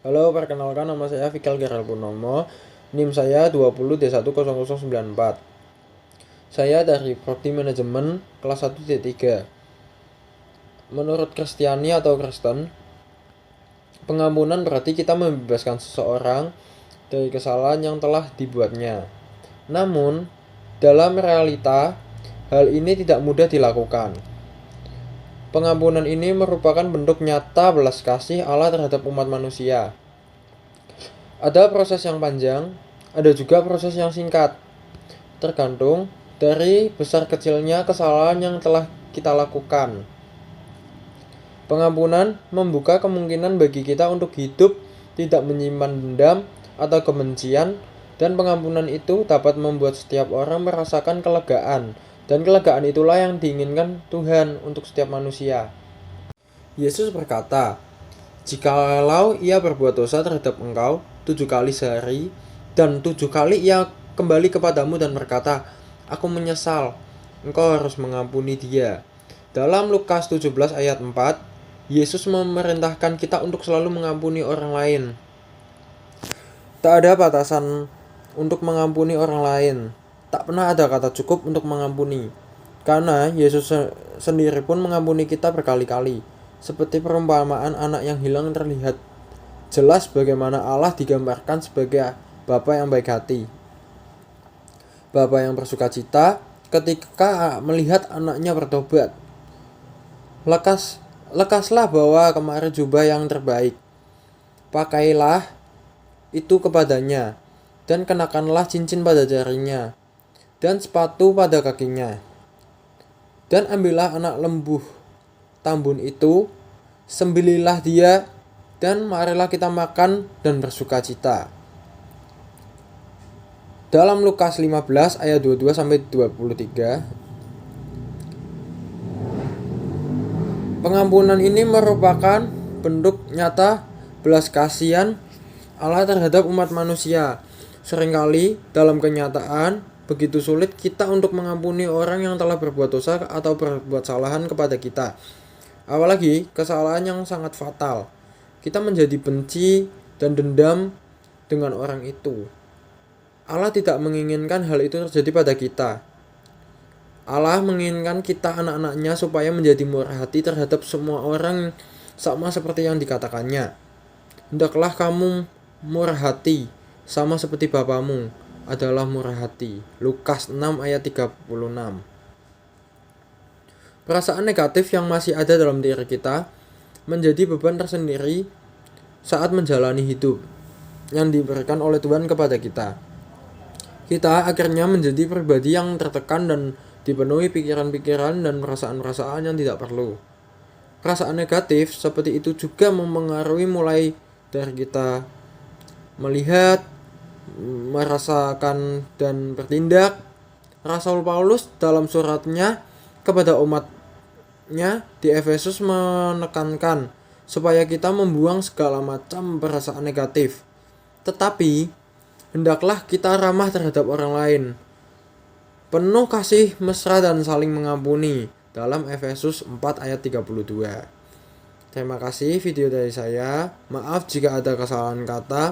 Halo, perkenalkan nama saya Fikal Geral Purnomo. NIM saya 20D10094. Saya dari Prodi Manajemen kelas 1D3. Menurut Kristiani atau Kristen, pengampunan berarti kita membebaskan seseorang dari kesalahan yang telah dibuatnya. Namun, dalam realita, hal ini tidak mudah dilakukan. Pengampunan ini merupakan bentuk nyata belas kasih Allah terhadap umat manusia. Ada proses yang panjang, ada juga proses yang singkat. Tergantung dari besar kecilnya kesalahan yang telah kita lakukan. Pengampunan membuka kemungkinan bagi kita untuk hidup tidak menyimpan dendam atau kebencian, dan pengampunan itu dapat membuat setiap orang merasakan kelegaan, dan kelegaan itulah yang diinginkan Tuhan untuk setiap manusia. Yesus berkata, "Jikalau ia berbuat dosa terhadap engkau 7 kali sehari, dan 7 kali ia kembali kepadamu dan berkata, Aku menyesal, engkau harus mengampuni dia." Dalam Lukas 17 ayat 4, Yesus memerintahkan kita untuk selalu mengampuni orang lain. Tak ada batasan untuk mengampuni orang lain. Tak pernah ada kata cukup untuk mengampuni. Karena Yesus sendiri pun mengampuni kita berkali-kali. Seperti perumpamaan anak yang hilang terlihat jelas bagaimana Allah digambarkan sebagai Bapa yang baik hati. Bapa yang bersuka cita ketika melihat anaknya bertobat. Lekaslah bawa kemari jubah yang terbaik. Pakailah itu kepadanya, dan kenakanlah cincin pada jarinya, dan sepatu pada kakinya. Dan ambillah anak lembu tambun itu, sembililah dia, dan marilah kita makan dan bersuka cita. Dalam Lukas 15 ayat 22-23, pengampunan ini merupakan bentuk nyata belas kasihan Allah terhadap umat manusia. Seringkali dalam kenyataan begitu sulit kita untuk mengampuni orang yang telah berbuat dosa atau berbuat kesalahan kepada kita. Apalagi kesalahan yang sangat fatal. Kita menjadi benci dan dendam dengan orang itu. Allah tidak menginginkan hal itu terjadi pada kita. Allah menginginkan kita anak-anaknya supaya menjadi murah hati terhadap semua orang sama seperti yang dikatakannya. Hendaklah kamu murah hati sama seperti Bapamu adalah murah hati. Lukas 6 ayat 36. Perasaan negatif yang masih ada dalam diri kita menjadi beban tersendiri saat menjalani hidup yang diberikan oleh Tuhan kepada kita. Kita akhirnya menjadi pribadi yang tertekan dan dipenuhi pikiran-pikiran dan perasaan-perasaan yang tidak perlu. Perasaan negatif seperti itu juga mempengaruhi mulai dari kita melihat, merasakan, dan bertindak. Rasul Paulus dalam suratnya kepada umatnya di Efesus menekankan supaya kita membuang segala macam perasaan negatif. Tetapi, hendaklah kita ramah terhadap orang lain, penuh kasih mesra dan saling mengampuni, dalam Efesus 4 ayat 32. Terima kasih video dari saya. Maaf jika ada kesalahan kata.